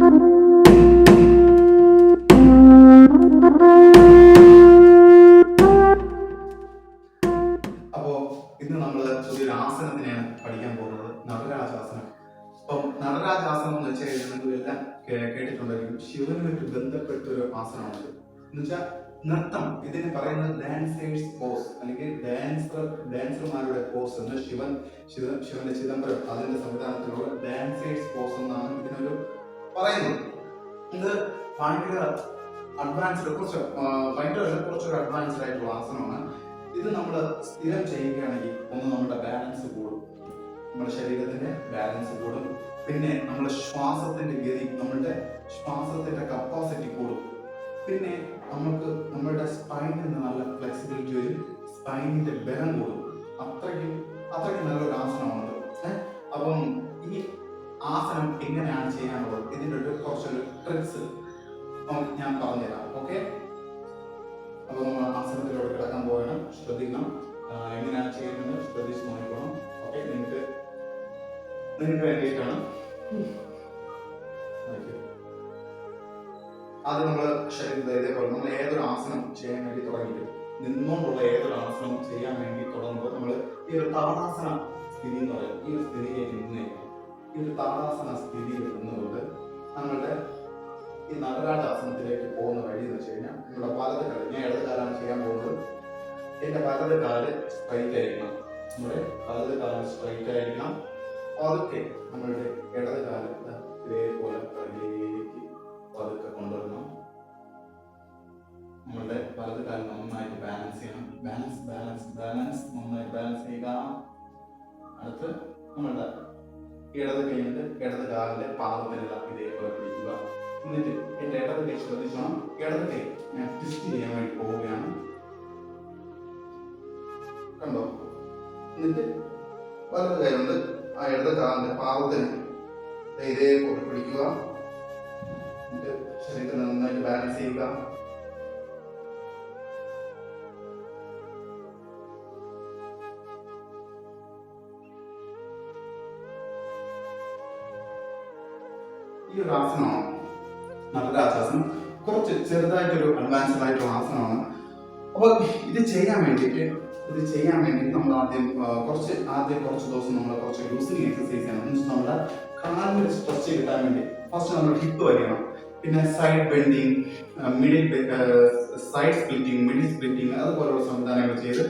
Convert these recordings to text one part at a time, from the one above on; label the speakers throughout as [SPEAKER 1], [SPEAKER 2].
[SPEAKER 1] അപ്പോൾ ഇന്ന് നമ്മൾ പുതിയൊരു ആസനത്തിനെയാണ് പഠിക്കാൻ പോകുന്നത്, നടരാജാസനം. അപ്പം നടരാജാസനം എന്ന് വെച്ച് കഴിഞ്ഞാൽ നിങ്ങളെല്ലാം കേട്ടിട്ടുണ്ടെങ്കിലും ശിവനുമായിട്ട് ബന്ധപ്പെട്ട ഒരു ആസനമാണിത്. എന്ന് വെച്ചാൽ നൃത്തം, ഇതിന് പറയുന്നത് ഡാൻസേഴ്സ് പോസ് അല്ലെങ്കിൽ ഡാൻസർമാരുടെ പോസ് എന്ന് ശിവന്റെ ചിദംബരം അതിന്റെ സംവിധാനത്തിലുള്ള ഡാൻസേഴ്സ് പോസ് എന്നാണ് ഇതിനൊരു പറയുന്നത്. ഇത് ഭയങ്കര അഡ്വാൻസ്ഡ്, കുറച്ചൊരു അഡ്വാൻസ്ഡ് ആയിട്ടുള്ള ആസനമാണ്. ഇത് നമ്മൾ സ്ഥിരം ചെയ്യുകയാണെങ്കിൽ ഒന്ന് നമ്മുടെ ബാലൻസ് കൂടും, നമ്മുടെ ശരീരത്തിന്റെ ബാലൻസ് കൂടും. പിന്നെ നമ്മുടെ ശ്വാസത്തിന്റെ ഗതി, നമ്മളുടെ ശ്വാസത്തിന്റെ കപ്പാസിറ്റി കൂടും. പിന്നെ നമുക്ക് നമ്മളുടെ സ്പൈനിൽ നല്ല ഫ്ലെക്സിബിലിറ്റി വരും, സ്പൈനിന്റെ ബലം കൂടും. അത്രയ്ക്കും നല്ലൊരു ആസനമാണത്. അപ്പം ഈ ആസനം എങ്ങനെയാണ് ചെയ്യാനുള്ളത്, ഇതിൻ്റെ കുറച്ചൊരു ട്രിക്സ് ഞാൻ പറഞ്ഞുതരാം. ഓക്കെ, അപ്പോൾ നമ്മൾ ആസനത്തിലൂടെ കിടക്കാൻ പോകണം. ശ്രദ്ധിക്കണം, എങ്ങനെയാണ് ചെയ്യുന്നത് ശ്രദ്ധിച്ച് നോക്കണം. ഓക്കെ, നിങ്ങൾക്ക് വേണ്ടിയിട്ടാണ്. ആദ്യം നമ്മൾ ശരീരത്തെ ഇതേപോലെ നമ്മൾ ഏതൊരു ആസനം ചെയ്യാൻ വേണ്ടി തുടങ്ങിയിട്ട് നിന്നുകൊണ്ടുള്ള ഏതൊരു ആസനം ചെയ്യാൻ വേണ്ടി തുടങ്ങുമ്പോൾ നമ്മൾ ഈ ഒരു താടാസന സ്ഥിതി എന്ന് പറയും. ഈ ഒരു സ്ഥിതിയിലേക്ക് നിന്നേക്കണം. ഈ ഒരു താടാസന സ്ഥിതിയിൽ നിന്നുകൊണ്ട് നമ്മളുടെ ഈ നടരാജാസനത്തിലേക്ക് പോകുന്ന വഴി എന്ന് വെച്ച് കഴിഞ്ഞാൽ നമ്മുടെ വലത് കാല്, ഞാൻ ഇടത് കാലാണ് ചെയ്യാൻ പോകുന്നത്. എന്റെ വലത് കാല് സ്ട്രൈറ്റ് ആയിരിക്കണം. നമ്മുടെ വലത് കാല് സ്ട്രൈറ്റ് ആയിരിക്കണം. പതുക്കെ നമ്മളുടെ ഇടത് കാല് ഇതേപോലെ വഴിയിലേക്ക് പതുക്കെ കൊണ്ടുവരണം. നമ്മളുടെ വലത് കാല് നന്നായിട്ട് ബാലൻസ് ചെയ്യണം. ബാലൻസ് നന്നായിട്ട് ബാലൻസ് ചെയ്യുക. അടുത്ത് നമ്മളുടെ ഇടത് കൈകൊണ്ട് ഇടത് കാലിന്റെ പാദത്തിനെല്ലാം ഇതേപോലെ പിടിക്കുക. എന്നിട്ട് എന്റെ ഇടത് കൈ ശ്രദ്ധിച്ചോണം. ഇടത് കൈ ഞാൻ ട്വിസ്റ്റ് ചെയ്യാൻ വേണ്ടി പോവുകയാണ്, കണ്ടോ? എന്നിട്ട് വലത് കൈ കൊണ്ട് ആ ഇടത് കാലിന്റെ പാദത്തിന് ഇതേപോലെ പിടിക്കുക. എന്നിട്ട് ശരീരത്തെ നന്നായിട്ട് ബാലൻസ് ചെയ്യുക. ഈ ഒരു ആസനമാണ് നടരാജാസനം. കുറച്ച് ചെറുതായിട്ടൊരു അഡ്വാൻസ്ഡ് ആയിട്ടുള്ള ആസനമാണ്. അപ്പോൾ ഇത് ചെയ്യാൻ വേണ്ടി നമ്മൾ ആദ്യം കുറച്ച് ദിവസം നമ്മൾ കുറച്ച് ലൂസിങ് എക്സസൈസ് ചെയ്യണം. നമ്മുടെ കാലിന് സ്ട്രെച്ച് കിട്ടാൻ വേണ്ടി ഫസ്റ്റ് നമ്മൾ ഹിപ്പ് വയ്ക്കണം. പിന്നെ side bending, side splitting, middle splitting, അതുപോലുള്ള സംവിധാനങ്ങൾ ചെയ്ത്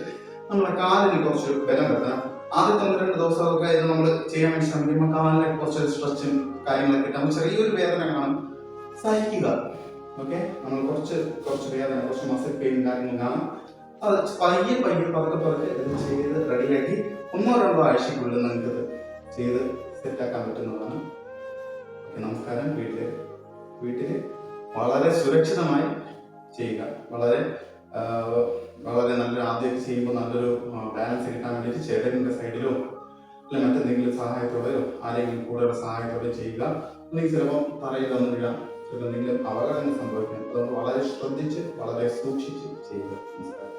[SPEAKER 1] നമ്മുടെ കാലിന് കുറച്ച് ബലം വരുത്തണം. ആദ്യത്തെ 1-2 ദിവസമൊക്കെ ഇത് നമ്മൾ ചെയ്യാൻ വേണ്ടി ശ്രമിക്കുമ്പോൾ കാലിന് കുറച്ച് സ്ട്രെച്ചും കാര്യങ്ങളൊക്കെ കിട്ടാൻ ചെറിയൊരു വേദന കാണും, സഹിക്കുക. ഓക്കെ, നമ്മൾ കുറച്ച് വേദന, കുറച്ച് മസിൽ പെയിൻ കാര്യങ്ങൾ കാണും. അത് പതുക്കെ ഇത് ചെയ്ത് റെഡിയാക്കി 1-2 ആഴ്ചക്കുള്ളിൽ നിങ്ങൾക്ക് ഇത് ചെയ്ത് സെറ്റാക്കാൻ പറ്റുന്നതാണ്. ഓക്കെ, നമസ്കാരം. വീട്ടിൽ വളരെ സുരക്ഷിതമായി ചെയ്യുക. വളരെ നല്ല ആദ്യമൊക്കെ ചെയ്യുമ്പോൾ നല്ലൊരു ബാലൻസ് കിട്ടാൻ വേണ്ടിയിട്ട് ചേട്ടൻ്റെ സൈഡിലോ അല്ല മറ്റെന്തെങ്കിലും സഹായത്തോടെയോ ആരെങ്കിലും കൂടുതൽ സഹായത്തോടെ ചെയ്യുക. അല്ലെങ്കിൽ ചിലപ്പോൾ തറയിലൊന്നും വീഴാം, ചിലപ്പോൾ എന്തെങ്കിലും അപകടങ്ങൾ സംഭവിക്കാം. അതുകൊണ്ട് വളരെ ശ്രദ്ധിച്ച് വളരെ സൂക്ഷിച്ച് ചെയ്യുക. നമസ്കാരം.